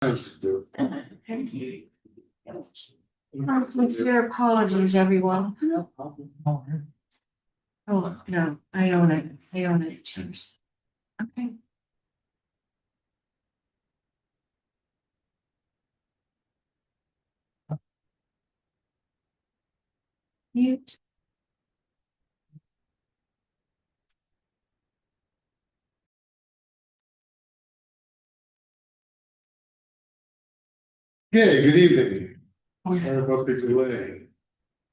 Sensitive. Sincere apologies, everyone. No problem. Oh, no, I own it. I own it. Cheers. Okay. Mute. Okay, good evening. Sorry about the delay.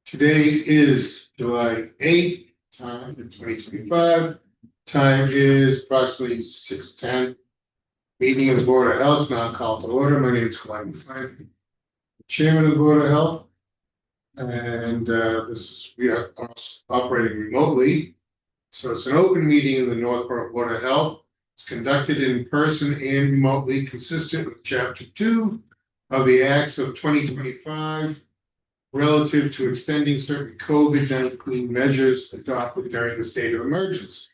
Today is July 8th, time in 2025. Time is approximately 6:10. Meeting of the Board of Health now called to order. My name is Glenn Frank, Chairman of the Board of Health. And we are operating remotely. So it's an open meeting of the Northborough Board of Health. It's conducted in person and remotely, consistent with Chapter 2 of the Acts of 2025 relative to extending certain COVID-19 measures adopted during the state of emergency.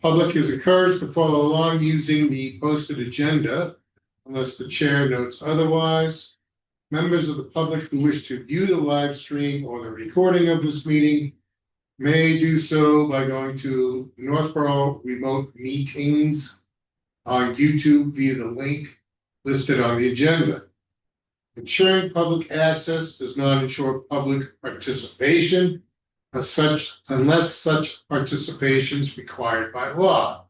Public is encouraged to follow along using the posted agenda unless the chair notes otherwise. Members of the public who wish to view the live stream or the recording of this meeting may do so by going to Northborough Remote Meetings on YouTube via the link listed on the agenda. Ensuring public access does not ensure public participation unless such participation is required by law.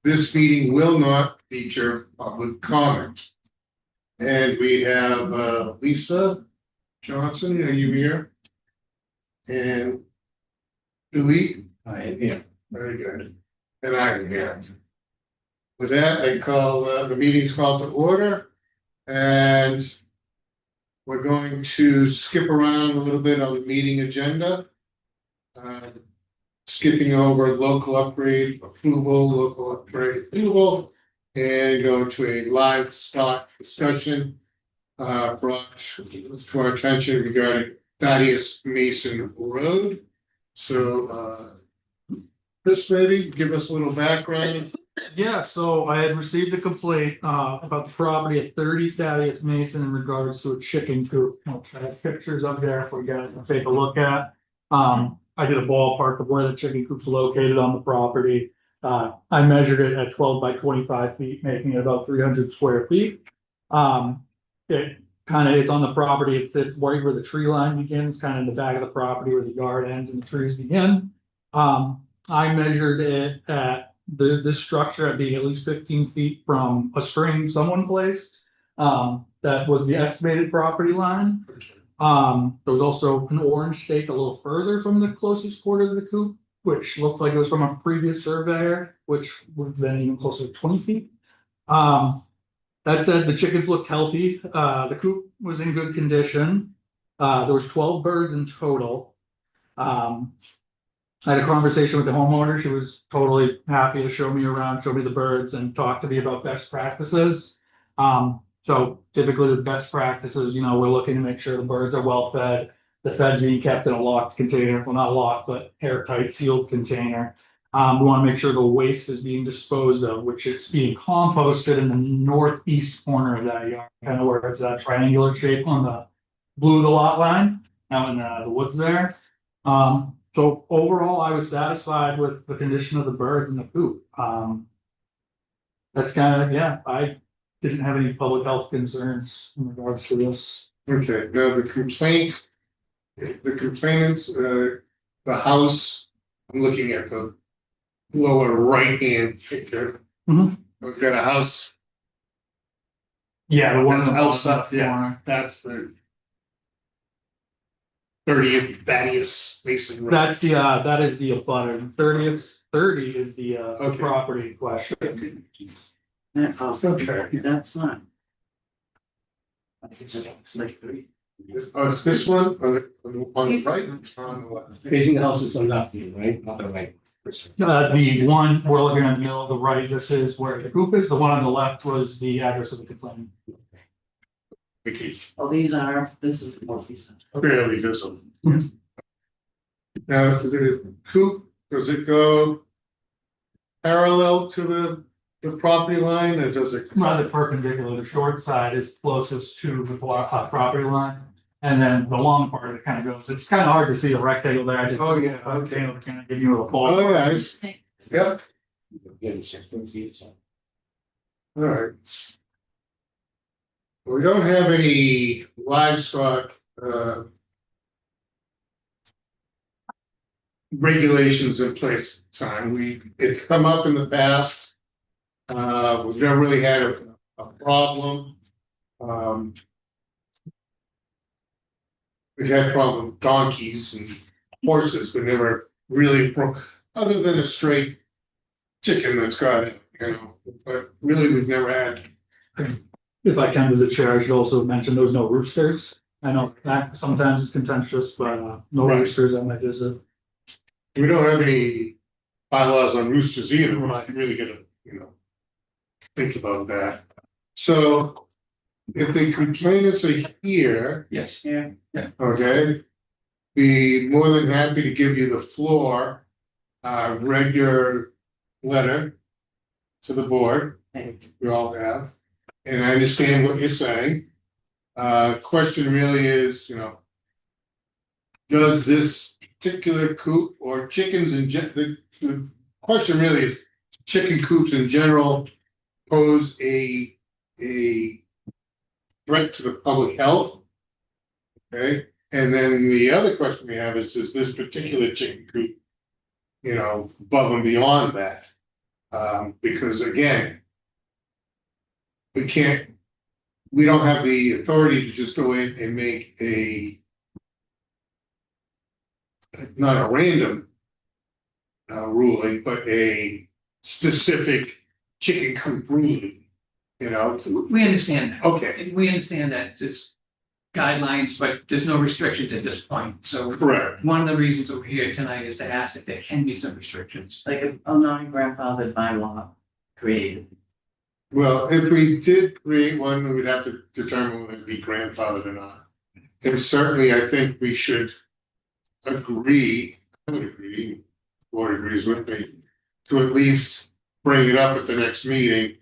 This meeting will not feature public comment. And we have Lisa Johnson, are you here? And Billy? I am here. Very good. And I'm here. With that, I call the meeting's called to order. And we're going to skip around a little bit on the meeting agenda. Skipping over local upgrade approval, and go to a livestock discussion brought to our attention regarding Thaddeus Mason Road. So Chris, maybe give us a little background. Yeah, so I had received a complaint about the property at 30 Thaddeus Mason in regards to a chicken coop. I have pictures up there if we guys can take a look at. I did a ballpark of where the chicken coop's located on the property. I measured it at 12 by 25 feet, making it about 300 square feet. It's on the property, it sits right where the tree line begins, kind of in the back of the property where the yard ends and the trees begin. I measured it at this structure at being at least 15 feet from a string someone placed. That was the estimated property line. There was also an orange stake a little further from the closest quarter of the coop, which looked like it was from a previous surveyor, which would have been even closer to 20 feet. That said, the chickens looked healthy. The coop was in good condition. There was 12 birds in total. I had a conversation with the homeowner. She was totally happy to show me around, show me the birds, and talk to me about best practices. So typically with best practices, we're looking to make sure the birds are well fed. The fed's being kept in a locked container, well, not locked, but airtight sealed container. We want to make sure the waste is being disposed of, which it's being composted in the northeast corner of that yard, kind of where it's that triangular shape on the blue of the lot line out in the woods there. So overall, I was satisfied with the condition of the birds in the coop. That's kind of, I didn't have any public health concerns in regards to this. Okay, now the complainants, the house, I'm looking at the lower right-hand picture. Mhm. We've got a house. Yeah, the one That's in the outside, bottom yeah, corner. that's the 30th Thaddeus Mason Road. That's the that is the abutter. 30 is the Okay. property question. Okay. That's fine. Oh, it's this one on the right or on the left? Facing the house is on the left view, right? Not the right. The one we're looking at in the middle of the right, this is where the coop is. The one on the left was the address of the complaint. Okay, Oh, this is the northeast. barely visible. Now, the coop, does it go parallel to the the property line, or does it? Rather perpendicular, the short side is closest to the property line. And then the long part of it kind of goes, it's kind of hard to see the rectangle there, I just. Oh, yeah, okay. Kind of give you a ball. Oh, yeah, yep, Yeah, 16 feet, so. alright. We don't have any livestock, regulations in place at the time, it's come up in the past. We've never really had a problem. We've had problem with donkeys and horses, but never really other than a straight chicken that's got it, you know, but really, we've never had. If I can, as a chair, I should also mention there was no roosters. I know that sometimes it's contentious, but no Right. roosters on my visit. We don't have any bylaws on roosters either, we're Right. really gonna, you know. Think about that. So if the complainants are here, Yes, yeah. okay. Be more than happy to give you the floor. Read your letter to the board, we all have, and I understand what you're saying. Question really is, you know. Does this particular coop or chickens in the question really is, chicken coops in general pose a threat to the public health? Okay, and then the other question we have is this particular chicken coop, you know, above and beyond that? Because again, we don't have the authority to just go in and make not a random ruling, but a specific chicken coop ruling, you know? We understand that. Okay, We understand that there's guidelines, but there's no restrictions at this point. So correct. one of the reasons that we're here tonight is to ask if there can be some restrictions. Like a non-grandfathered bylaw created. Well, if we did create one, we'd have to determine whether it'd be grandfathered or not. And certainly, I think we should agree, I would agree, the board agrees with me, to at least bring it up at the next meeting.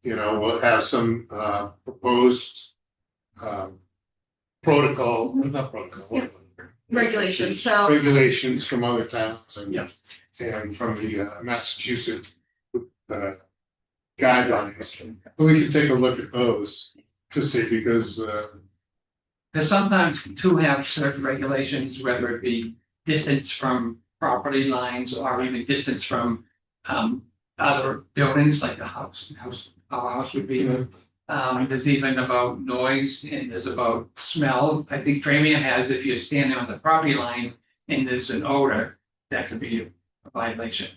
You know, we'll have some proposed protocol, not protocol, what- Regulations, so. regulations from other towns and Yeah. and from the Massachusetts guidelines. We can take a look at those to see, because There's sometimes to have certain regulations, whether it be distance from property lines or even distance from other buildings like the house, our house would be. There's even about noise and there's about smell. I think Framingham has, if you're standing on the property line and there's an odor, that could be a violation.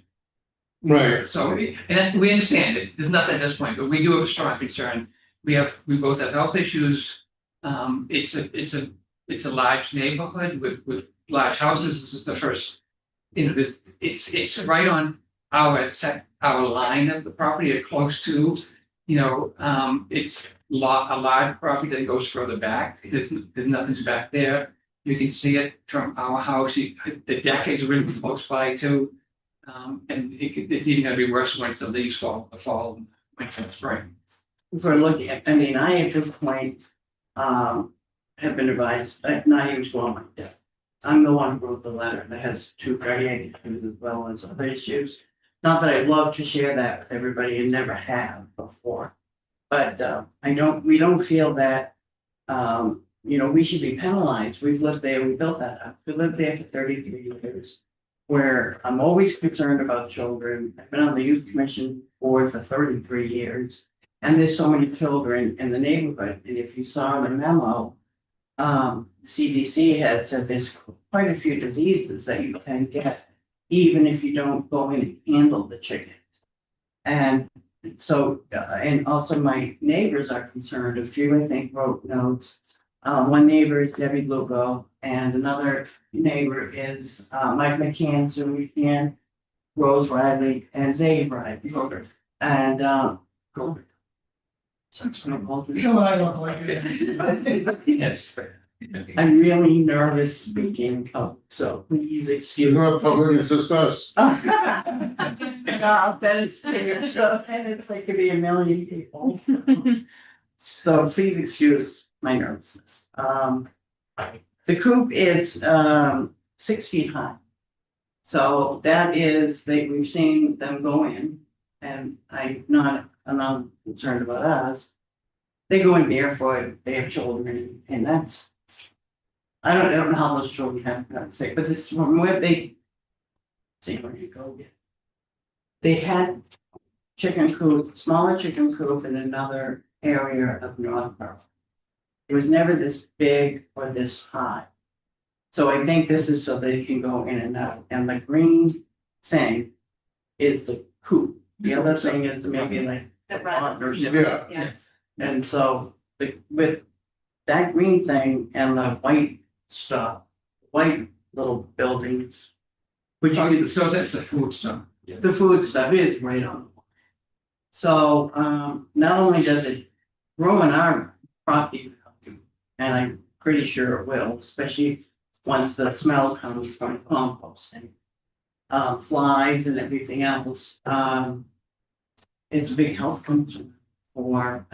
right, So, and we understand it, there's nothing at this point, but we do have a strong concern. We both have health issues. It's a large neighborhood with large houses. This is the first. You know, it's right on our line of the property, close to, you know, it's a large property that goes further back. There's nothing back there. You can see it from our house. The deck is really close by too. And it's even gonna be worse once the leaves fall, winter, and spring. If we're looking at, I mean, I at this point, have been advised, not even to my death. I'm the one who wrote the letter that has 2 cardiac issues as well as other issues. Not that I'd love to share that with everybody and never have before. But we don't feel that you know, we should be penalized. We've lived there, we built that up. We lived there for 33 years. Where I'm always concerned about children. I've been on the youth commission board for 33 years. And there's so many children in the neighborhood. And if you saw in the memo, CDC has said there's quite a few diseases that you can get, even if you don't go in and handle the chickens. And so, and also my neighbors are concerned. A few, I think, wrote notes. One neighbor is Debbie Lugo, and another neighbor is Mike McCann, Zoe McCann, Rose Riley, and Zabe Riley. And Cool. so it's gonna hold me. Hill and I don't like it. Yes. I'm really nervous speaking up, so please You're excuse. not public, it's just us. No, then it's, and it's like could be a million people. So please excuse my nervousness. The coop is 6 feet high. So that is, we've seen them go in, and I'm not concerned about us. They go in barefoot, they have children, and that's. I don't know how those children have got sick, but this is from where they. See where you go. They had chicken coop, smaller chicken coop in another area of Northborough. It was never this big or this high. So I think this is so they can go in and out, and the green thing is the coop. The other thing is maybe like The the red. pond or something. Yeah, Yes. And so with that green thing and the white stuff, white little buildings. Which you can, So that's the food stuff. the food stuff is right on. the line. So not only does it ruin our property, and I'm pretty sure it will, especially once the smell comes from composting. Flies and everything else, it's a big health concern for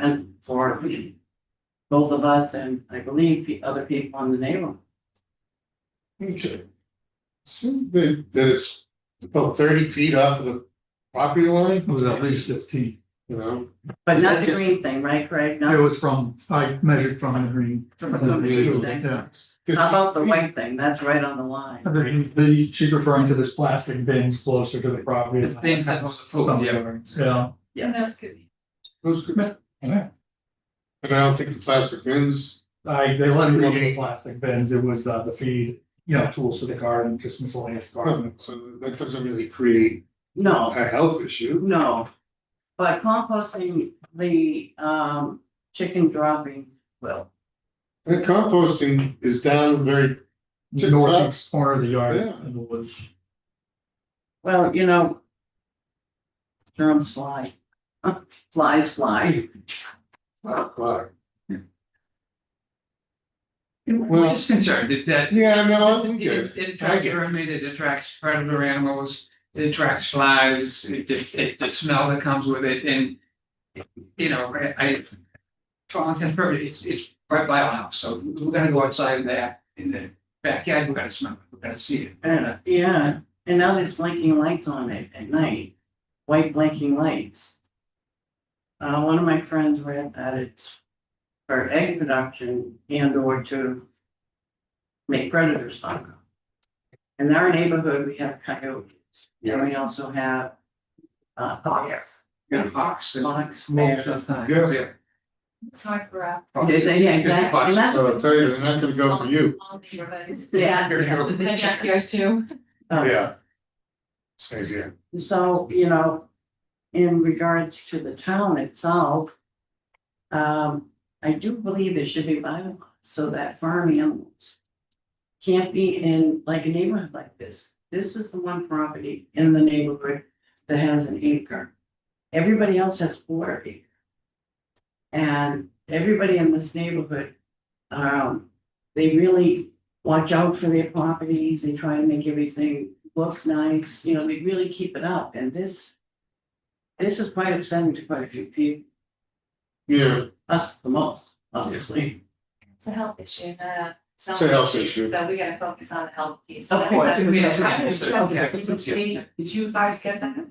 both of us and I believe the other people in the neighborhood. okay. So that it's about 30 feet off of the property line, It was at least 15. you know? But Is not that the just- green thing, right, Craig? It Not was I measured from the green. from the green thing. Yeah. How about the white thing? That's right on the line. She's referring to this plastic bins closer to the property. The bins that hold the food, Some yeah. yards, yeah. Yeah. And those could be. Those could, and Yeah. I don't think the plastic bins, They let me look at the plastic bins, it was the feed, tools for the garden, just miscellaneous garden. so that doesn't really create No, a health issue. no. But composting the chicken dropping will. And composting is down very, Northeast corner of the yard Yeah. in the woods. Well, germs fly. Flies fly. not far. We're just concerned that. Yeah, no, I'm It good. it attracts vermin, it attracts predator animals, it attracts flies, the smell that comes with it, and. For all intents and purposes, it's right by our house, so we're gonna go outside of that, in the backyard, we're gonna smell it, we're gonna see it. Yeah, and now there's blinking lights on it at night, white blinking lights. One of my friends read that it's for egg production and or to make predators hunt. In our neighborhood, we have coyotes, and we also have hawks. You know, hawks and. Hawks, Most of the time, Yeah. yeah. It's hard for us. Yeah, exactly. And that's- So I'll tell you, they're not gonna go for you. All neighborhoods. Yeah. They're gonna go- The backyard too. Yeah. Same here. So, in regards to the town itself. I do believe there should be bylaws so that farm animals. Can't be in like a neighborhood like this. This is the one property in the neighborhood that has an acre. Everybody else has 4 acres. And everybody in this neighborhood, they really watch out for their properties, they try to make everything look nice, they really keep it up, and this is quite upsetting to quite a few people, Yeah, us the most, obviously. It's a health issue, not a. It's a health issue. So we gotta focus on the health piece. Of course. Did you guys get that?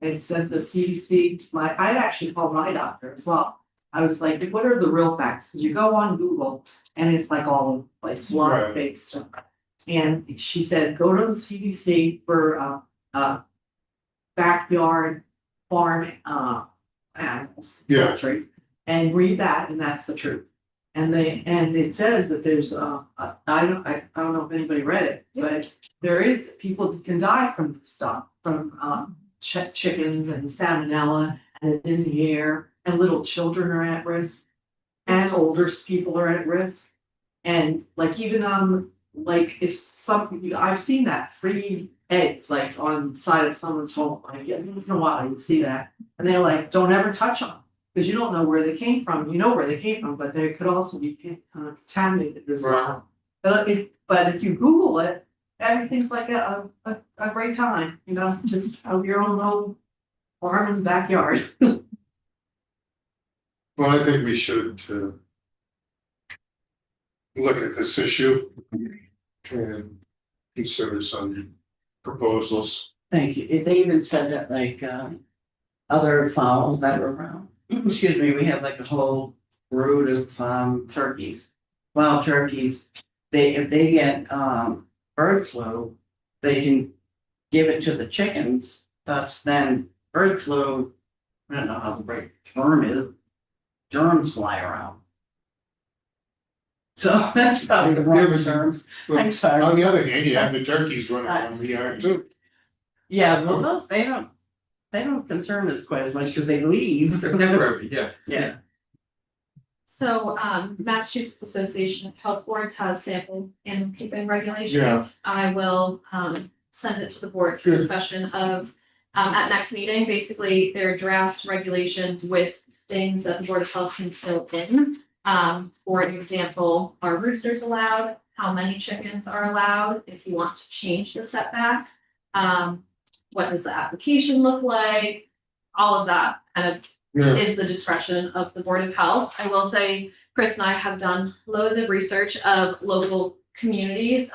It said the CDC, I'd actually called my doctor as well. I was like, what are the real facts? Cause you go on Google and it's like all like fly Right. fake stuff. And she said, go to the CDC for backyard farm animals. Yeah. poultry, and read that, and that's the truth. And it says that there's I don't know if anybody read it, but there is, people can die from this stuff, from chickens and salmonella and in the air, and little children are at risk. And older people are at risk. And like even like if I've seen that free eggs like on the side of someone's home, like once in a while you see that. And they're like, don't ever touch them. Cause you don't know where they came from, you know where they came from, but they could also be contaminated as well. But if you Google it, everything's like a great time, you know, just have your own little farm in the backyard. Well, I think we should look at this issue and consider some proposals. Thank you. They even said that like, other fowls that are around, excuse me, we have like a whole brood of, turkeys. Wild turkeys, if they get, bird flu, they can give it to the chickens, thus then bird flu, I don't know how the right term is, germs fly around. So that's probably the Yeah, wrong but- term. Well, I'm sorry. On the other hand, you have the turkeys running around the yard too. Yeah, well, those, they don't concern us quite as much because they leave. They're temporary, yeah. Yeah. So, Massachusetts Association of Health Boards has sample animal keeping regulations. I will, send it to the board for Good. discussion of, at next meeting, basically their draft regulations with things that the Board of Health can fill in. For example, are roosters allowed? How many chickens are allowed? If you want to change the setback? What does the application look like? All of that kind of Yeah, is the discretion of the Board of Health. I will say, Chris and I have done loads of research of local communities.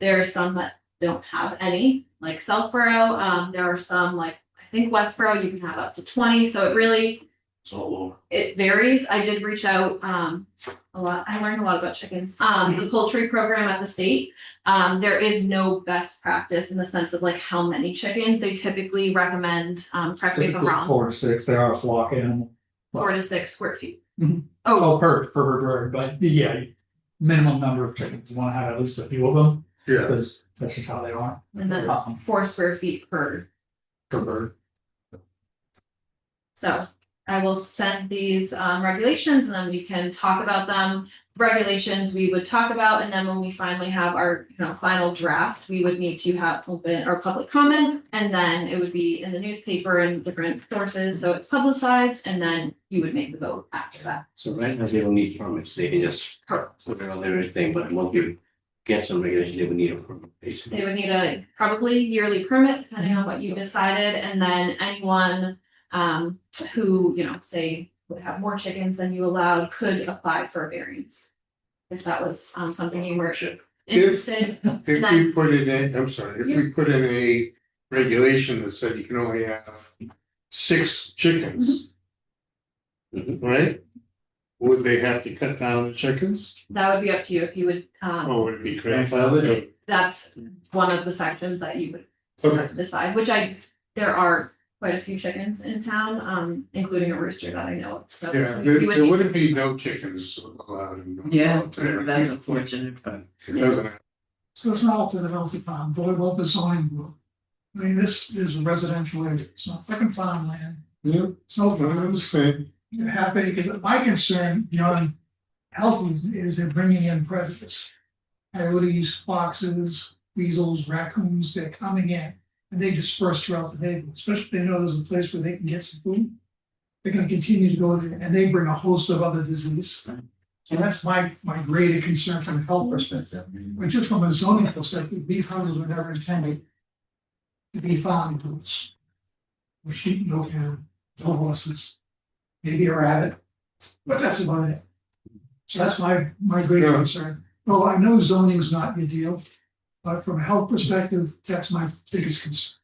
There are some that don't have any, like Southborough. There are some like, I think Westborough, you can have up to 20, so it really, So, it varies. I did reach out, a lot, I learned a lot about chickens. The poultry program at the state, there is no best practice in the sense of like how many chickens. They typically recommend, correct me if I'm Typically wrong, 4 to 6, they are a flock animal. 4 to 6 square feet. Oh, per bird, but yeah, minimum number of chickens, you wanna have at least a few of them, yeah, because that's just how they are, And then 4 square feet per. per bird. So I will send these regulations and then we can talk about them. Regulations we would talk about, and then when we finally have our, final draft, we would need to have open or public comment. And then it would be in the newspaper and different sources, so it's publicized, and then you would make the vote after that. so right now they don't need permits, they can just put it on their thing, but once you get some regulation, they would need a permit, basically. They would need a probably yearly permit, depending on what you decided, and then anyone who, say would have more chickens than you allowed could apply for a variance. If that was something you were interested, if we put it in, I'm sorry, if we put in a regulation that said you can only have 6 chickens. Right? Would they have to cut down the chickens? that would be up to you if you would, Or would it be grandfathered? that's one of the sections that you would Okay, decide, which there are quite a few chickens in town, including a rooster that I know of. So yeah, you would there need wouldn't to- be no chickens allowed in. Yeah, there. that's unfortunate, but. It doesn't, So it's not up to the health department, but what about the zoning board? I mean, this is a residential area, it's not fucking farmland, yeah, it's no I farm, understand, half acres. My concern beyond health is they're bringing in predators. Coyotes, foxes, weasels, raccoons, they're coming in and they disperse throughout the neighborhood, especially if they know there's a place where they can get some food. They're gonna continue to go there and they bring a host of other diseases. So that's my greater concern from a health perspective. But just from a zoning perspective, these houses were never intended to be farm tools. Or sheep, no cow, no horses, maybe a rabbit, but that's about it. So that's my greater Yeah. concern. Well, I know zoning's not your deal, but from a health perspective, that's my biggest concern.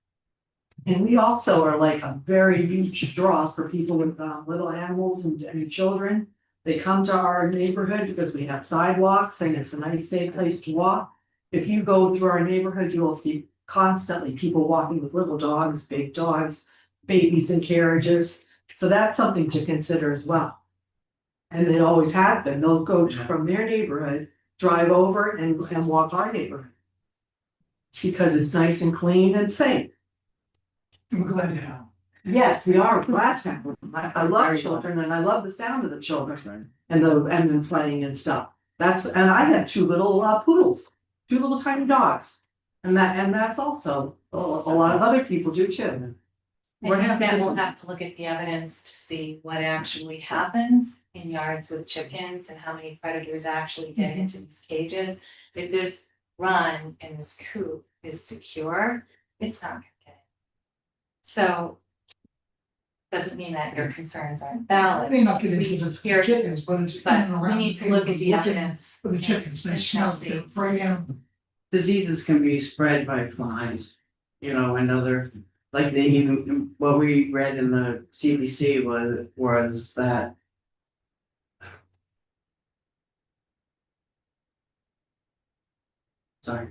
And we also are like a very huge draw for people with little animals and children. They come to our neighborhood because we have sidewalks and it's a nice safe place to walk. If you go through our neighborhood, you will see constantly people walking with little dogs, big dogs, babies in carriages. So that's something to consider as well. And it always has been. They'll go from their neighborhood, drive over and walk our neighborhood. Because it's nice and clean and safe. And we're glad to have. Yes, we are glad to have them. I love children and I love the sound of the children and then playing and stuff. And I have 2 little poodles, 2 little tiny dogs. And that's also, a lot of other people do too. What I think that happened? we'll have to look at the evidence to see what actually happens in yards with chickens and how many predators actually get into these cages. If this run and this coop is secure, it's not gonna get it. So. Doesn't mean that your concerns aren't I valid. may not get We into the hear- chickens, but it's in But and we around need the to look table at the looking evidence. for the chickens, they and smell, see. they're prey animal. Diseases can be spread by flies, you know, and other, like they even, what we read in the CBC was that. Sorry,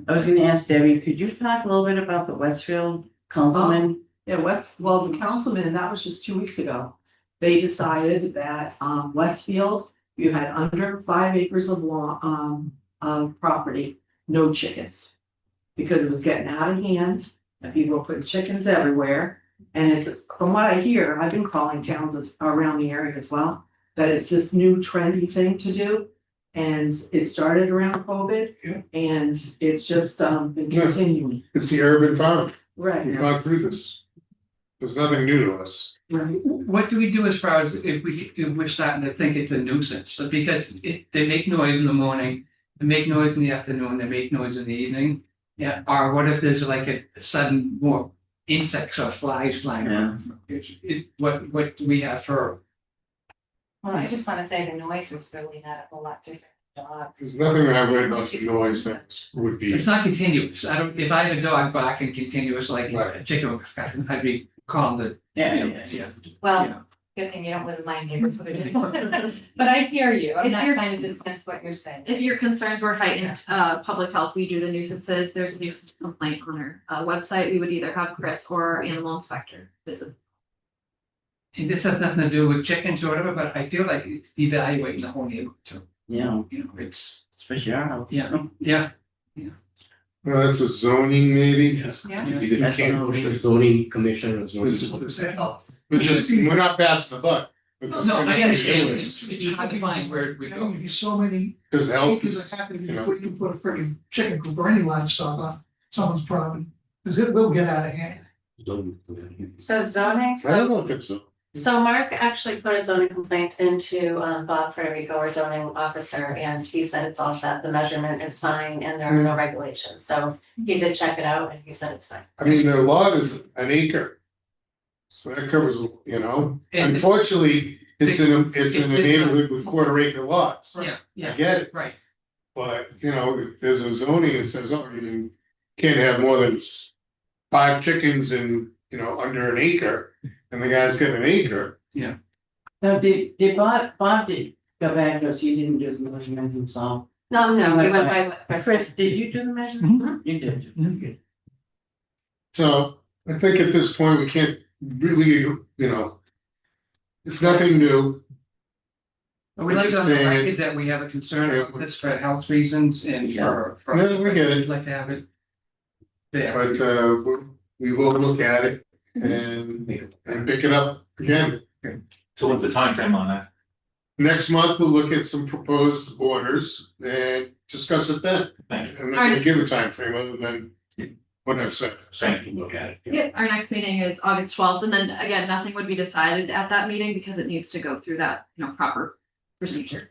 I was gonna ask Debbie, could you talk a little bit about the Westfield councilman? Yeah, the councilman, that was just 2 weeks ago. They decided that Westfield, you had under 5 acres of lawn, of property, no chickens. Because it was getting out of hand, and people were putting chickens everywhere. And it's, from what I hear, I've been calling towns around the area as well, that it's this new trendy thing to do. And it started around COVID. Yeah. And it's just been Yeah. continuing. It's the urban farm, Right. we've gone through this. There's nothing new to us. Right. What do we do as far as if we're starting to think it's a nuisance? So because they make noise in the morning, they make noise in the afternoon, they make noise in the evening. Yeah, or what if there's like a sudden more insects or flies flying around? What do we have for? Well, I just wanna say the noise is really not a whole lot different than There's dogs. nothing that I read about the noise that would be. It's not continuous. I don't, if I had a dog barking continuous like Right. a chicken, I'd be calling the. Yeah. Well, good thing you don't live in my neighborhood anymore. But I hear you, I'm If not you're- trying to dismiss what you're saying. If your concerns were heightened, public health, we do the nuisances, there's a nuisance complaint on our website, we would either have Chris or our animal inspector visit. And this has nothing to do with chickens or whatever, but I feel like it's devaluating the whole neighborhood too. Yeah, You know, it's, especially our house. yeah, Well, that's a zoning maybe. Yeah. You could That's can't push the zoning commission or zoning. We're just, we're not passing the buck. no, I understand, it's hard to find where we There go. would be so many Because health acres is, are happening you know. before you can put a freaking chicken coop or any livestock on someone's property. Cause it will get out of hand. So zoning, I don't know if it's a. So Mark actually put a zoning complaint into Bob Federico, our zoning officer, and he said it's all set, the measurement is fine, and there are no regulations, so he did check it out and he said it's fine. I mean, their lot is an acre. So that covers, you know, And- unfortunately, it's in a neighborhood with quarter acre lots. Yeah, yeah, I get it, right. but you know, if there's a zoning that says, oh, you can't have more than 5 chickens in, you know, under an acre. And the guy's got an acre. Now, did Bob did go back, because he didn't do the measurement himself. No, he went by what Chris, did you do the measurement? You did. Mhm. So I think at this point, we can't really, you know. It's nothing new. But we like on the Understand. record that we have a concern Yeah. about this for health reasons and for. Yeah, we get it. We'd like to have it. There, But we will look at it and pick it up again. So what's the timeframe on that? Next month, we'll look at some proposed orders and discuss it then. Thank you. I'm not gonna give a time frame other than what I've said. Thank you. Look at it. Yep, our next meeting is August 12th, and then again, nothing would be decided at that meeting because it needs to go through that, you know, proper procedure.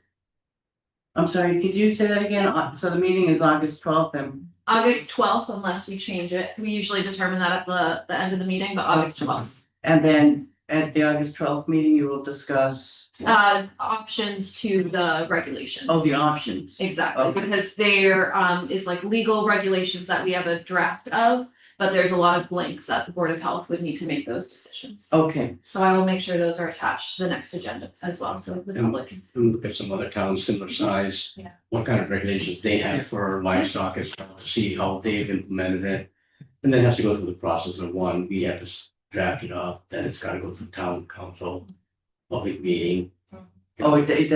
I'm sorry, could you say that again? So the meeting is August 12th and. August 12th, unless we change it, we usually determine that at the end of the meeting, but August 12th. And then at the August 12th meeting, you will discuss, Options to the regulations. oh, the options. Exactly, Okay. because there is like legal regulations that we have a draft of, but there's a lot of blanks that the Board of Health would need to make those decisions. Okay, So I will make sure those are attached to the next agenda as well, so the public can see. Look at some other towns similar size. Yeah. What kind of regulations they have for livestock as well, to see how they've implemented it. And then it has to go through the process of one, we have to draft it up, then it's gotta go through town council. Public meeting. oh, it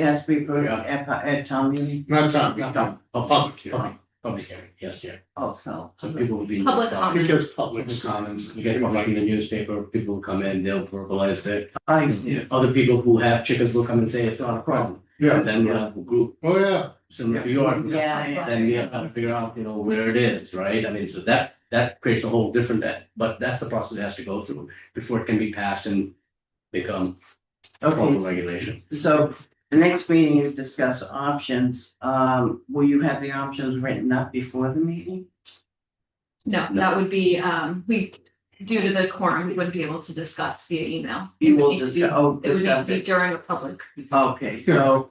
has to be approved Yeah. at town meeting? Not time, Public hearing, public hearing, yes, yeah. Oh, so. Some people will be. Public comment. because public. Public comments, you get like in the newspaper, people will come in, they'll verbalize it. I see. Other people who have chickens will come and say it's not a problem. Yeah, And then we'll have a group oh, yeah, similar to yours. Yeah, yeah. Then we have to figure out, you know, where it is, right? I mean, so that, that creates a whole different, but that's the process it has to go through before it can be passed and become formal Okay, regulation. so the next meeting is discuss options. Will you have the options written up before the meeting? No, that would be, we, due to the quorum, we wouldn't be able to discuss via email. You It would will need to be- discuss, oh, It would need discuss to be it. during a public. Okay, so,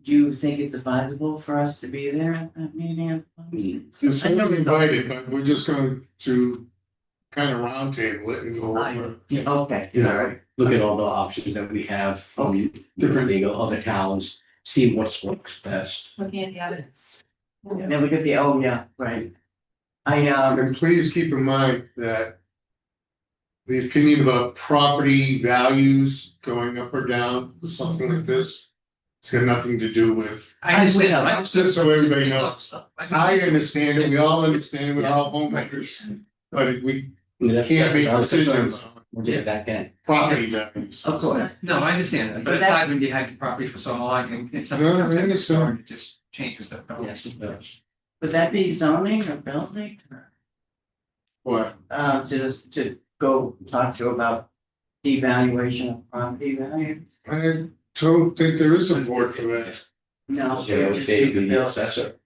do you think it's advisable for us to be there at that meeting? You're certainly invited, but we're just going to kind of roundtable it and go over. Okay, You all know, right. look at all the options that we have from different other towns, see what's works best. Looking at the evidence. Then we get the, oh, yeah, right. And please keep in mind that the opinion about property values going up or down with something like this, it's got nothing to do with, I understand, I understand. just so everybody knows. I understand it, we all understand it, we're all homeowners, but we can't make decisions on Yeah, that can. property values. Of course. No, I understand that, but But it's that- hard when you had your property for so long and it's something No, I comes in the understand. store and it just changes the. Yes, it does. Would that be zoning or building? What? To go talk to about devaluation of property value? I don't think there is a board for that. No. Yeah, I would say it'd be the Bill. assessor,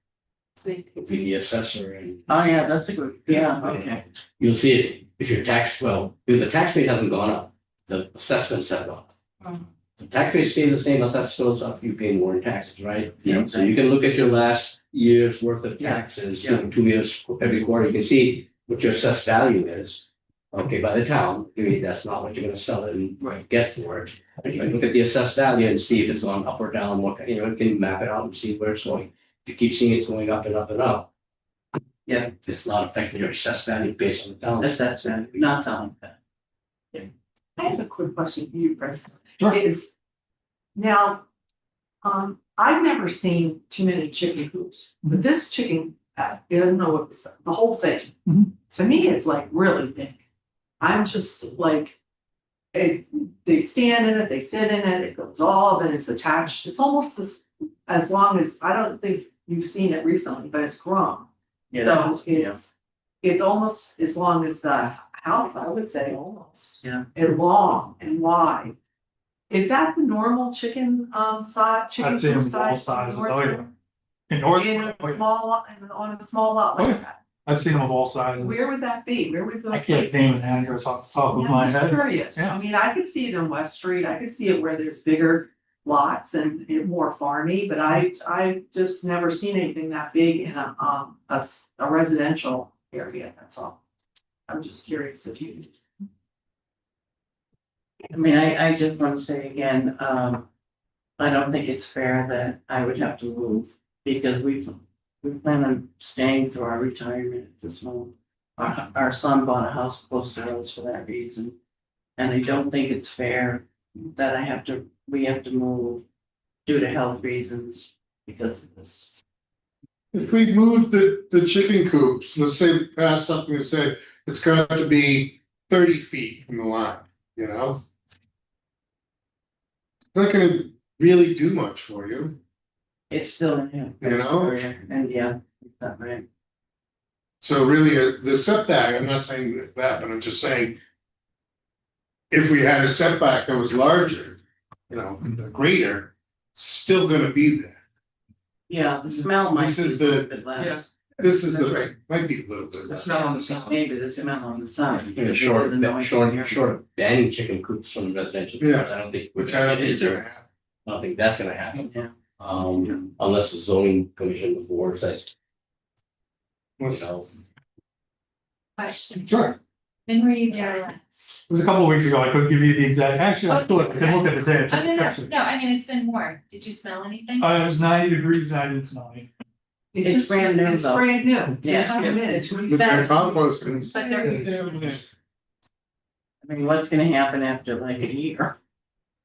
it'd be the assessor and Oh, yeah, that's a good, yeah, okay. you'll see if your tax, well, if the tax rate hasn't gone up, the assessments have gone up. The tax rate stays the same, assessment goes up, you pay more in taxes, right? Yeah. So you can look at your last year's worth of Yeah, taxes, yeah. 2 years, every quarter, you can see what your assessed value is. Okay, by the town, I mean, that's not what you're gonna sell it and get for it. But you can look at the assessed value and see if it's gone up or down, what, you know, you can map it out and see where it's going. If you keep seeing it's going up and up and up. Yeah. It's not affecting your assessed value based on the town. Assessment, not selling that. I have a quick question for you, Chris. Sure. Is now, I've never seen too many chicken coops, but this chicken, I don't know what the whole thing. Mhm. To me, it's like really big. I'm just like, they stand in it, they sit in it, it goes all, and it's attached. It's almost as long as, I don't think you've seen it recently, but it's grown. Yeah, So it's almost as long as the house, I would say almost. Yeah. And long and wide. Is that the normal chicken size, chicken I've seen coop them all size? sizes, North oh yeah. Dakota? In North, In a small lot, on a small lot Oh, like yeah. that? I've seen them of all sizes. Where would that be? Where would those? I can't places- name an address off the top of Yeah, my I'm just head. curious. Yeah. I mean, I could see it in West Street. I could see it where there's bigger lots and more farmy, but I just never seen anything that big in a residential area, that's all. I'm just curious if you. I mean, I just want to say again, I don't think it's fair that I would have to move because we plan on staying through our retirement at this moment. Our son bought a house close to us for that reason. And I don't think it's fair that we have to move due to health reasons because of this. If we move the chicken coops, let's say pass something that said it's got to be 30 feet from the line, you know? It's not gonna really do much for you, It's still in here. you know? And yeah, that's right. So really, the setback, I'm not saying that, but I'm just saying. If we had a setback that was larger, you know, greater, still gonna be there. Yeah, the smell might This be a is little the- bit less. Yeah. This is That's the, right. might be a little bit. It's not on the side. Maybe the smell on the side. Short of banning chicken coops from residential. Yeah. I don't think. Which I don't think is gonna happen. I don't think that's gonna happen. Yeah. Unless the zoning commission before says, you know, Question, Sure. when were you there last? It was a couple of weeks ago. I couldn't give you the exact, actually, I Oh, could, I can look at the day. Oh, no, Actually. no, I mean, it's been warm, did you smell anything? It was 90 degrees and I didn't smell anything. It's brand new, It's though. brand new. Yeah. Just come in. With their composting. But they're, I mean, what's gonna happen after like a year?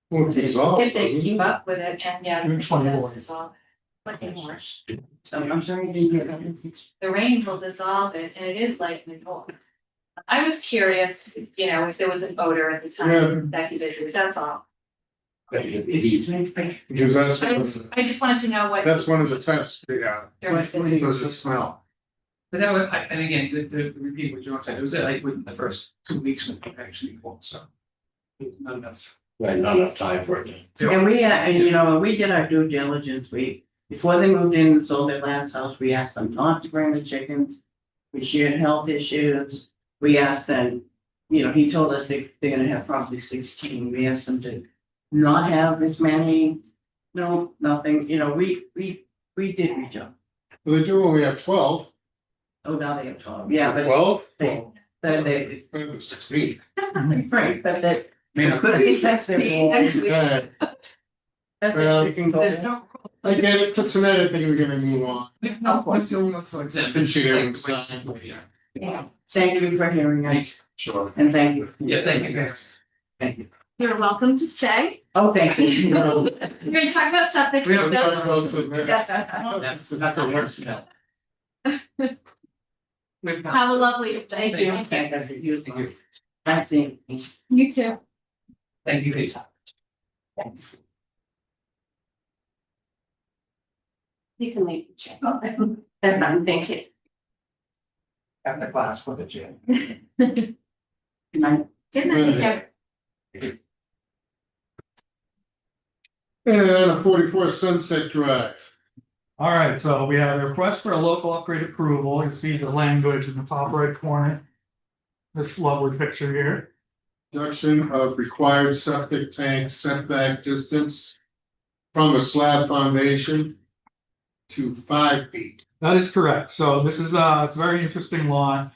Well, it's dissolved, if they doesn't it? keep up with it, and yeah, June it does 24th. dissolve. But more, I'm sorry, I didn't hear that. the rain will dissolve it, and it is like manure. I was curious, you know, if there was an odor at the Yeah. time that you visited, that's all. Because that's, I just wanted to know what. that's one of the tests, yeah, during the visit. does it smell? But that was, and again, the repeat what George said, it was like within the first 2 weeks when it actually bought, so. There's not enough. Right, not enough time for it. And we, and you know, when we did our due diligence, before they moved in and sold their last house, we asked them not to bring the chickens. We shared health issues, we asked them, you know, he told us they're gonna have probably 16, we asked them to not have as many. No, nothing, you know, we did reach out. Well, they do when we have 12. Oh, now they have 12, yeah, but 12? they, 16. right, but that. May not- Could be 16 next week. Yeah, That's Well, a chicken goal. There's no. I get it, for tonight, I think we're gonna move on. What's the only one for example? Appreciate everyone's time. Yeah. Thank you for hearing us, Sure. and thank you. Yeah, thank you guys. Thank you. You're welcome to stay. Oh, thank you. You're gonna talk about septic We don't systems. talk about it, man. That's not gonna work, you know. Have a lovely day. Thank you. Thank you. Vaccine. You too. Thank you, Lisa. Thanks. You can leave the chair. They're fine, thank you. At the class for the gym. Good night. Good night. And a 44 Sunset Drive. All right, so we have a request for a local upgrade approval. You see the language in the top right corner. This lovely picture here. Reduction of required septic tank setback distance from a slab foundation to 5 feet. That is correct. So this is it's a very interesting lawn.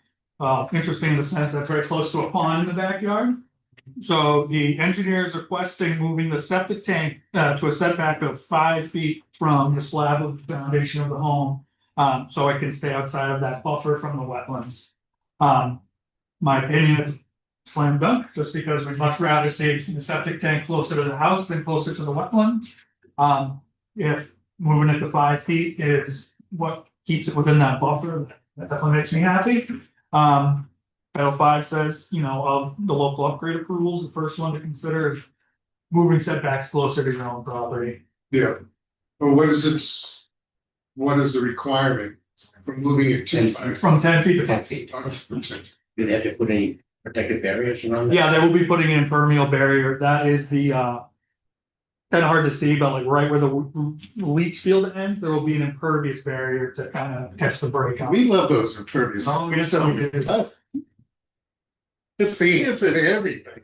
Interesting in the sense that's very close to a pond in the backyard. So the engineer is requesting moving the septic tank to a setback of 5 feet from the slab of the foundation of the home. So it can stay outside of that buffer from the wetlands. My opinion is slam dunk, just because we'd much rather see the septic tank closer to the house than closer to the wetland. If moving it to 5 feet is what keeps it within that buffer, that definitely makes me happy. Title 5 says, you know, of the local upgrade approvals, the first one to consider is moving setbacks closer to your own property. Yeah. But what is the requirement for moving it to 5 From 10 feet to 10 5 feet. feet? Do they have to put any protective barriers around it? Yeah, they will be putting in impermeable barrier. That is the kind of hard to see, but like right where the leach field ends, there will be an impervious barrier to kind of catch the break on. We love those impervious. Oh, yes, we do. It's the answer to everything,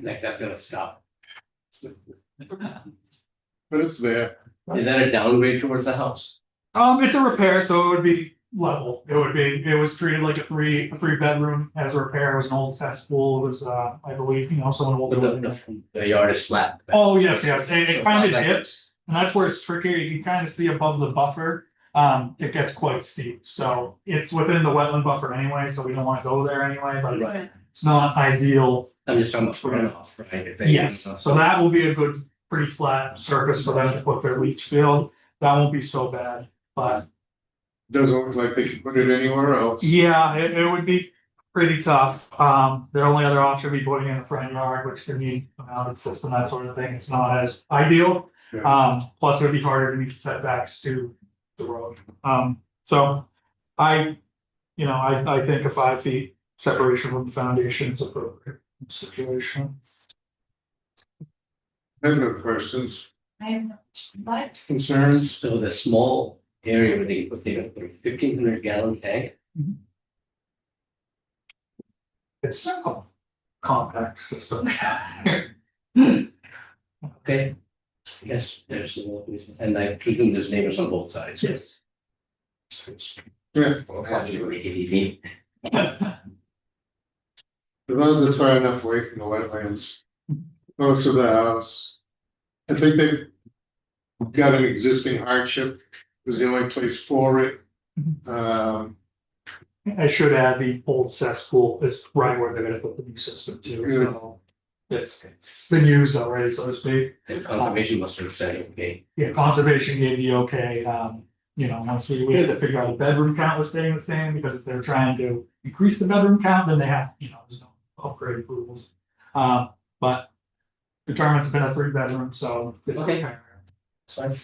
Like, that's gonna stop. but it's there. Is that a downgrade towards the house? It's a repair, so it would be level. It was treated like a three bedroom as a repair. It was an old cesspool. It was, I believe, you know, someone will But do it. the yard is flat. Oh, yes, yes. So It it's kind not of like- dips, and that's where it's trickier. You can kind of see above the buffer. It gets quite steep, so it's within the wetland buffer anyway, so we don't want to go there anyway, but Right. it's not ideal. I'm just talking about runoff, right? If they- Yes, so that will be a good, pretty flat surface for them to put their leach field. That won't be so bad, but Doesn't look like they could put it anywhere else. yeah, it would be pretty tough. Their only other option would be putting in a front yard, which could need a mounted system, that sort of thing. It's not as ideal. Plus it would be harder to meet the setbacks to the road. So I think a 5 feet separation from the foundation is appropriate in this situation. I have no questions, I have no, but concerns. So the small area where they put a 1,500 gallon tank, It's a compact system. okay? Yes, there's, and I presume there's neighbors on both sides. Yes. Yeah. Well, how's your ADV? As long as it's far enough away from the wetlands, close to the house. I think they've got an existing hardship, it was the only place for it. I should add the old cesspool is right where they're gonna put the new system too. So it's been used already, so to speak. And conservation must have said, okay, Yeah, conservation gave the okay, once we had to figure out the bedroom count was staying the same, because if they're trying to increase the bedroom count, then they have, there's no upgrade approvals. But determines it's been a 3 bedroom, so. It's Okay. it's fine.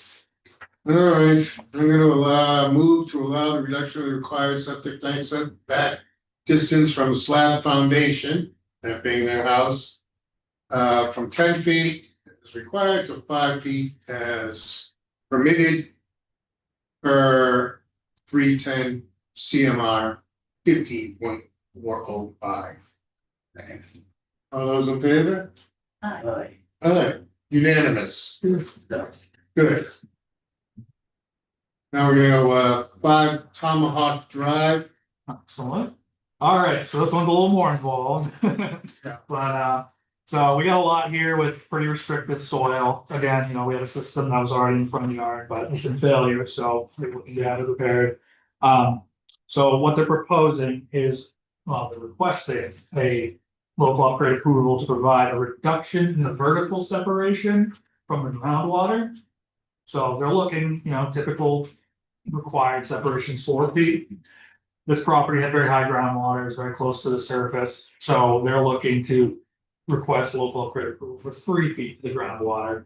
All right, I'm gonna move to allow the reduction of the required septic tank setback distance from the slab foundation, that being their house. From 10 feet as required to 5 feet as permitted. Per 310 CMR 15.405. All those in favor? Aye. Aye, unanimous. Good. Now we're gonna go 5 Tomahawk Drive. Excellent. All right, so this one's a little more involved. But so we got a lot here with pretty restricted soil. Again, we had a system that was already in front of the yard, but it's in failure, so we're looking to have it repaired. So what they're proposing is, well, they're requesting a local upgrade approval to provide a reduction in the vertical separation from the groundwater. So they're looking, typical required separation 4 feet. This property had very high groundwater, is very close to the surface, so they're looking to request local upgrade approval for 3 feet of the groundwater.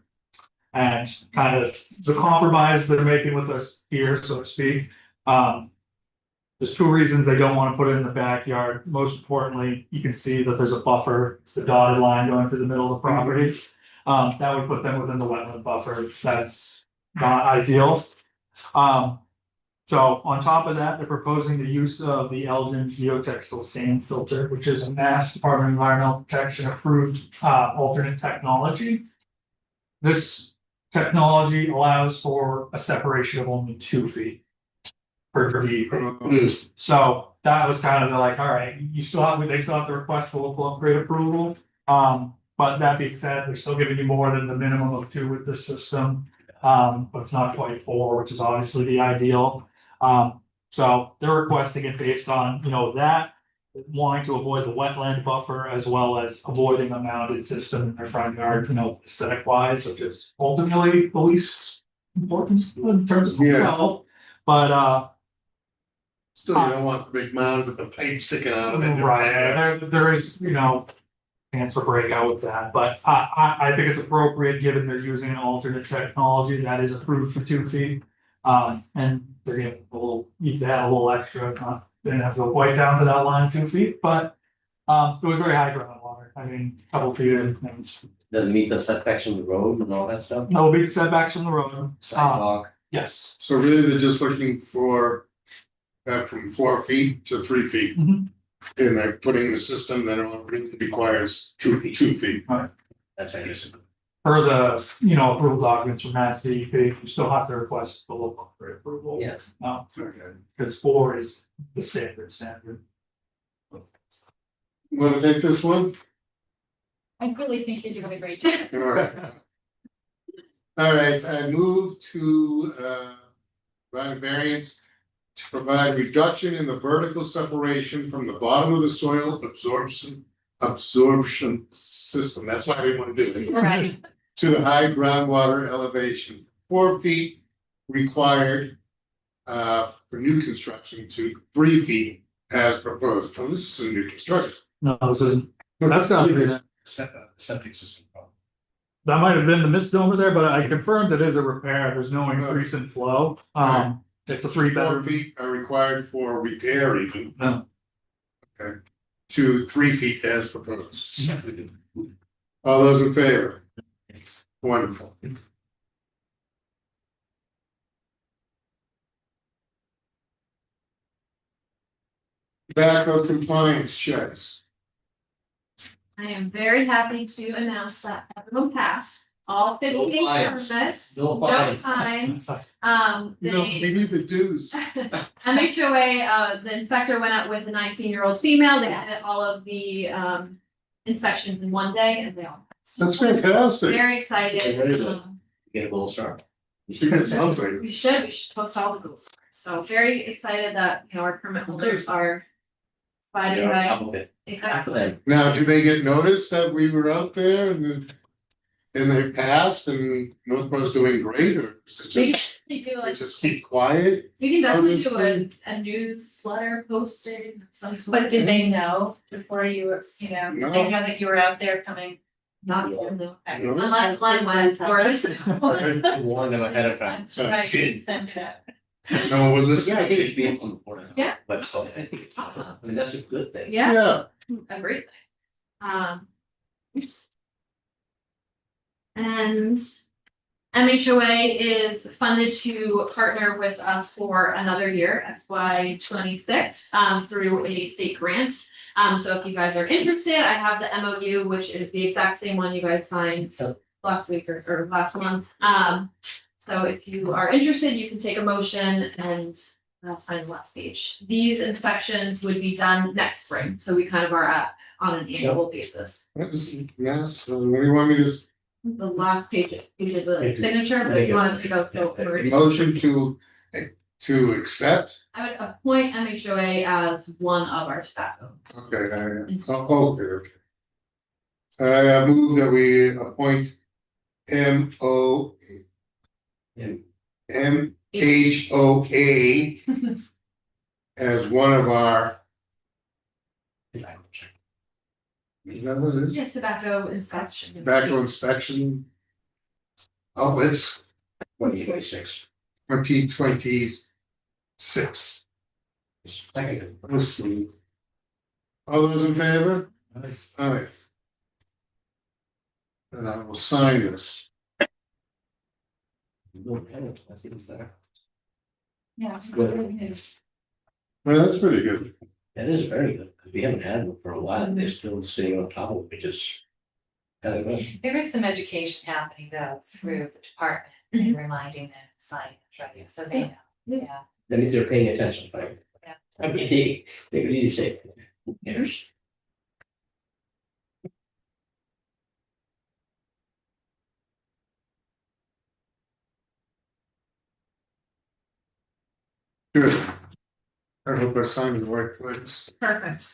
And kind of the compromise they're making with us here, so to speak. There's 2 reasons they don't want to put it in the backyard. Most importantly, you can see that there's a buffer, it's the dotted line going through the middle of the property. That would put them within the wetland buffer, that's not ideal. So on top of that, they're proposing the use of the Elgin geotextile sand filter, which is a Mass Department of Environmental Protection approved alternate technology. This technology allows for a separation of only 2 feet per vehicle. So that was kind of like, all right, they still have to request the local upgrade approval. But that being said, they're still giving you more than the minimum of 2 with this system. But it's not quite 4, which is obviously the ideal. So they're requesting it based on, that, wanting to avoid the wetland buffer as well as avoiding a mounted system in their front yard, aesthetic wise, which is ultimately the least important in terms of health. But Still, you don't want the big mound with the pipe sticking out of it. right, there is, chance for breakout with that, but I think it's appropriate given they're using an alternate technology that is approved for 2 feet. And they're getting you add a little extra, they didn't have to go quite down to that line 2 feet, but it was very high groundwater, a couple feet in. Does it meet the setbacks from the road and all that stuff? No big setbacks from the road. Sidewalk. Yes. So really, they're just looking for from 4 feet to 3 feet. Mhm. And they're putting the system that only requires 2 feet. 2 feet. That's, I guess. Per the, approval documents from Mass DEP, you still have to request the local upgrade approval. Yeah. Okay. Because 4 is the standard. Want to take this one? I really think you're doing a great job. All right. All right, I move to provide a variance to provide reduction in the vertical separation from the bottom of the soil absorption system. That's why I didn't want to do it. Right. To the high groundwater elevation, 4 feet required for new construction to 3 feet as proposed. Well, this is a new construction. No, this isn't, that's not, Septic system problem. that might have been the misnomer there, but I confirmed it is a repair, there's no increase in flow. It's a 3 4 bedroom. feet are required for repair even. No. Okay, to 3 feet as proposed. All those in favor? Wonderful. Tobacco compliance checks. I am very happy to announce that everyone passed all 50 permits, No no fines. fines. We need the dues. MHOA, the inspector went out with a 19-year-old female, they did all of the inspections in one day and they all passed. That's fantastic. Very excited. Very good. Get a gold star. You did something. We should post all the goals. So very excited that, our permit holders are abiding You're on by. top of it. Exactly. Excellent. Now, do they get notice that we were out there and they passed and Northborough's doing great, or is it We just, can do they like, just keep quiet? we can definitely do honestly. a newsletter posting, some sort. But did they know before you were, No. they know that you were out there coming Not even though. No. Unless Glenn went or. Warn them ahead of time. So, Right, did- send that. No, well, listen. Yeah, I think it should be on the board. Yeah. Website, I think it's awesome, I mean, that's a good thing. Yeah, Yeah, a great thing. And MHOA is funded to partner with us for another year, FY 26, through a state grant. So if you guys are interested, I have the MOU, which is the exact same one you guys signed last week or last month. So if you are interested, you can take a motion and sign the last page. These inspections would be done next spring, so we kind of are on an annual basis. yes, what do you want me to, The last page is a signature, but if you wanted to go first. motion to accept? I would appoint MHOA as one of our tobacco. Okay, okay. I move that we appoint MHOA as one of our. You know what it is? Yes, tobacco inspection. Tobacco inspection. Outlets 2026. 2026. We'll see. All those in favor? Aye. And I will sign this. Yeah. Well, that's pretty good. That is very good, because we haven't had them for a while, they're still sitting on top of it, which is. Kind of nice. There is some education happening though through the department and reminding them to sign it, right, so they know, yeah. That means they're paying attention, right? Yeah. I mean, they really say, who cares? Good. I hope I signed in the right place. Perfect.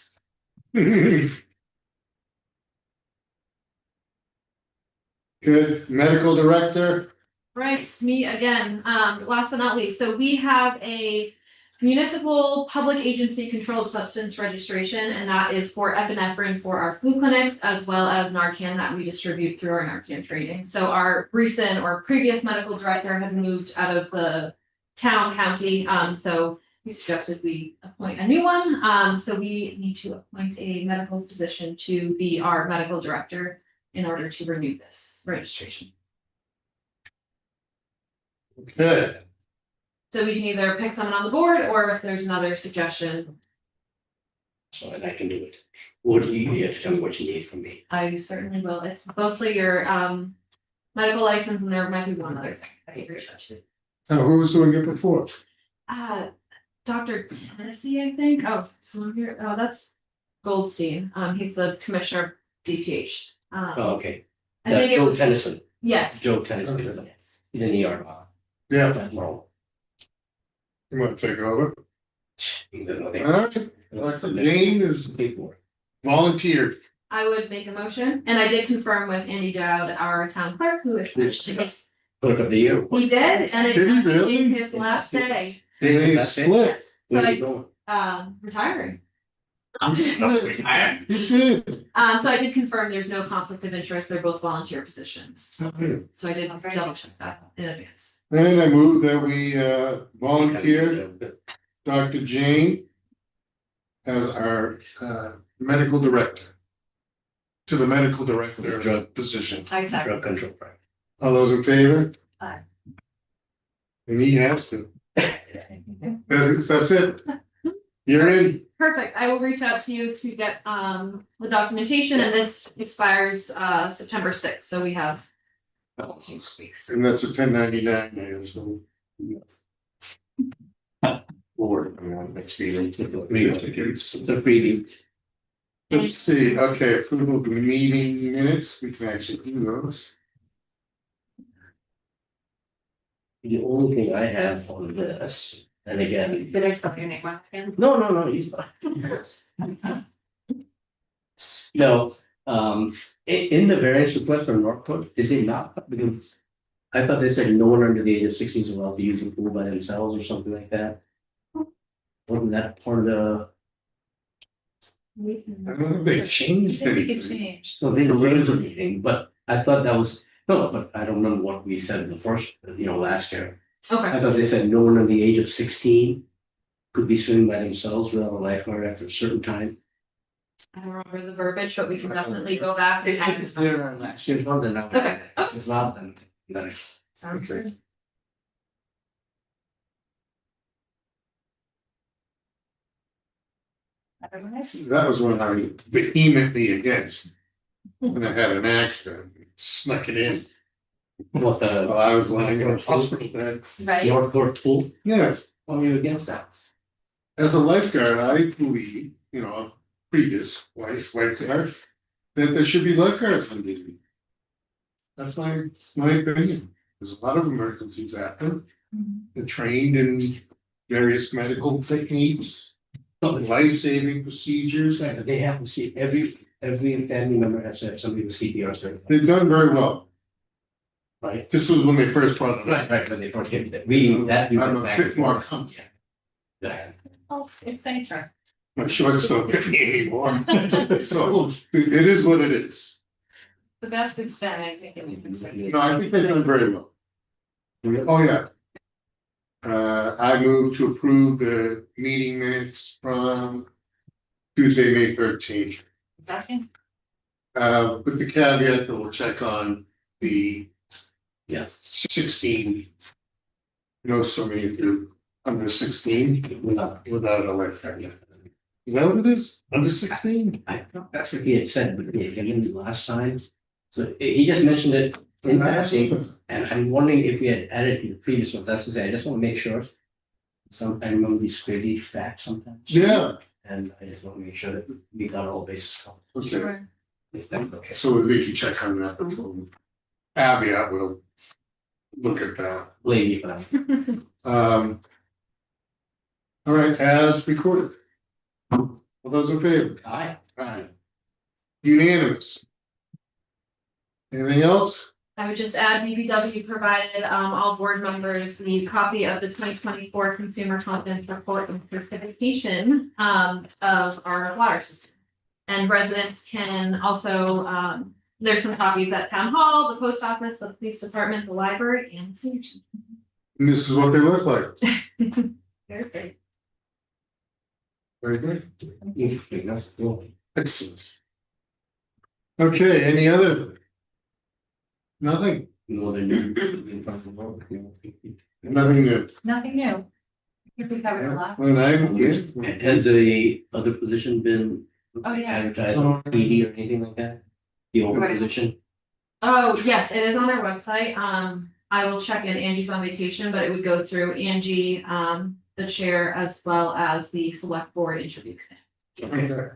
Good, medical director, Right, me again, last but not least, so we have a municipal public agency controlled substance registration, and that is for epinephrine for our flu clinics as well as Narcan that we distribute through our Narcan training. So our recent or previous medical director had moved out of the county, so we suggested we appoint a new one. So we need to appoint a medical physician to be our medical director in order to renew this registration. okay, So we can either pick someone on the board, or if there's another suggestion, So and I can do it. What do you have to tell me what you need from me? I certainly will. It's mostly your medical license, and there might be one other thing that you reach out to. who was doing it before? Dr. Tennessee, I think. Oh, someone here. Oh, that's Goldstein. He's the commissioner of DPH. Oh, okay. I think it Joe was, Tennyson, yes. Joe Tennyson, he's in the ER. Yeah, Well, you want to take over? there's nothing. Alright, Alexa Jane is Paperwork. volunteered. I would make a motion, and I did confirm with Andy Dowd, our town clerk, who is Clerk of the year. he did, and it's Did he actually really? his last day. They split. So Where you I going? retiring. He split. He did. So I did confirm there's no conflict of interest, they're both volunteer positions, Okay. so I did double check that in advance. And I move that we volunteer Dr. Jane as our medical director. To the medical director Drug. position. I second. Drug control, right? All those in favor? Aye. And he has to. That's it. You're in. Perfect, I will reach out to you to get the documentation, and this expires September 6th, so we have a few weeks. And that's a 1099, so. Or, next meeting. It's a preview. Let's see, okay, approval of the meeting minutes, we can actually do those. The only thing I have on this, and again, Did I spell your name wrong again? no, he's fine. No, in the variance request from Northcote, did they not, because I thought they said no one under the age of 16 is allowed to use the pool by themselves or something like that. Wasn't that part of the? I don't know if they changed It anything. changed. So they didn't raise anything, but I thought that was, no, but I don't remember what we said in the first, last year. Okay, I thought they said no one under the age of 16 could be swimming by themselves without a lifeguard after a certain time. I don't remember the verbiage, but we can definitely go back and If add. it's there on last year's one, then I'll. Okay, If it's not, then it's. Sounds Okay. good. Otherwise, That was one I was vehemently against. When I had an accident, snuck it in What while the I was lying in a hospital bed. right? North Court pool, Yes, are you against that? as a lifeguard, I believe, previous lifeguard, that there should be lifeguards on duty. That's my opinion. There's a lot of emergencies happen. They're trained in various medical techniques, life-saving procedures. They have to see, every family member has to have somebody with CPR certified, They've done very well. right? This was when they first brought it up. Right, when they first came, reading that. we I'm went a back bit and more forth. comfortable. Yeah. Oh, it's safer. My shorts don't fit me anymore. So it is what it is. The best it's been, I think, it would be. No, I think they've done very well. Oh, yeah. I move to approve the meeting minutes from Tuesday, May 13th. Second, With the caveat that we'll check on the Yeah. 16. So many if you're under 16 without a lifeguard. Is that what it is? Under 16? I thought that's what he had said, but he had given me last time. So he just mentioned it in passing, and I'm wondering if we had added in the previous ones, that's to say, I just want to make sure. I remember these crazy facts sometimes. Yeah, And I just want to make sure that we got all bases covered. okay. Sure. If that's okay. So we can check on that before. Caveat, we'll look at that. Lady, but All right, as recorded. All those in favor? I, Aye. Unanimous. Anything else? I would just add DBW provided all board members the copy of the 2024 Consumer Confidence Report and certification of our water system. And residents can also there's some copies at Town Hall, the post office, the police department, the library, and the senior center. And this is what they look like. Very great. Very good. interesting, that's cool. Excellent. Okay, any other? Nothing, More than new. nothing new. nothing new. I think we covered a lot. And I'm. Has the other position been Oh, yeah. advertised on PD or anything like that? The old Right. position? Oh, yes, it is on their website. I will check in. Angie's on vacation, but it would go through Angie, the chair, as well as the select board interview committee. Okay.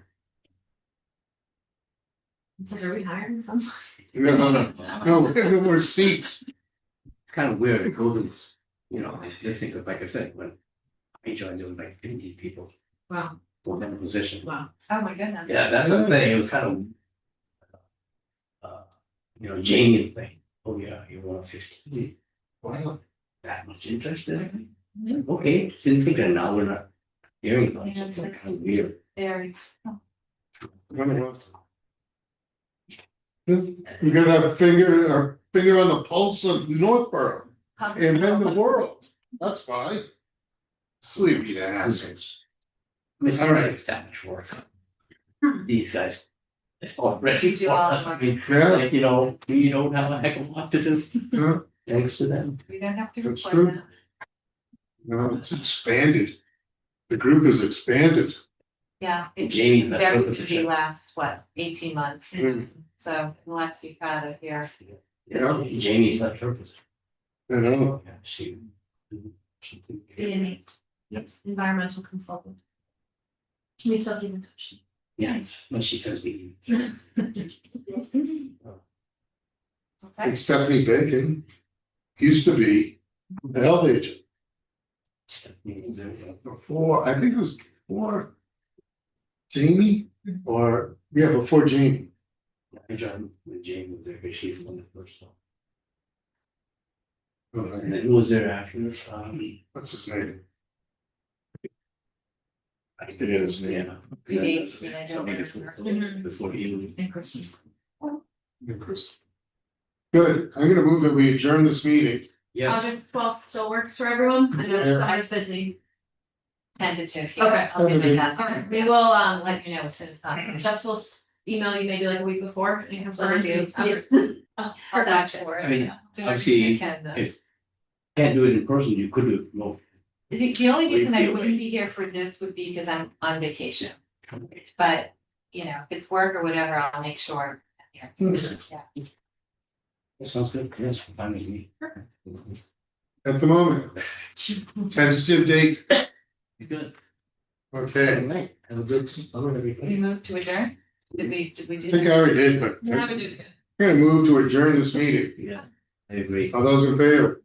It's like, are we hiring someone? No, no more seats. It's kind of weird, it goes, I just think of, like I said, when I joined, there was like 50 people Wow, for that position. wow. Oh, my goodness. Yeah, that's the thing, it was kind of. Jamie thing, oh yeah, you're one of 15, Wow. that much interest in it? It's like, okay, didn't think that now we're not hearing about it, Yeah, it's like it's- kind of weird. We got our finger on the pulse of Northborough and then the world. That's fine. Sleepy asses. I mean, it's All not right. like it's that much work. These guys. Already, You do all the I mean, Yeah. like, we don't have a heck of a lot to do, Yeah. thanks to them. We don't have to That's report true. that. No, it's expanded. The group is expanded. Yeah, it's Jamie's that very purpose busy is- last, 18 months, Mm. so we'll have to be proud of here. Yeah. Jamie's left her position. You know, Yeah, she. BME. Yep, environmental consultant. Can we still keep in touch? Yes, when she says we. Okay, and Stephanie Bacon used to be the health agent before, I think it was before Jamie or, yeah, before Jamie. I joined when Jamie was there, but she's one of the first. So. Oh, And then who was there after? What's his name? It is, yeah. Predates me, I don't Something remember. before you. And Christine. Good, I'm gonna move that we adjourn this meeting. Yes, August 12th still works for everyone. I know Yeah. everybody's busy. Tentative here. Okay. I'll do my best. Alright, we will Let you know as soon as possible. Jess will email you maybe like a week before and confirm. I'll watch for it. I mean, Do obviously, everything I can, though. if can't do it in person, you could do it remote. The only reason I Wait, wouldn't be here for this would be because I'm on vacation, but, you know, if it's work or whatever, I'll make sure. I'm here. Yeah. That sounds good, yes, fine with me. At the moment, tentative date, Good. okay. Right. Have a good- We moved to adjourn? Did we I do? think I already did, but You I'm haven't done good. gonna move to adjourn this meeting. Yeah, I agree. All those in favor?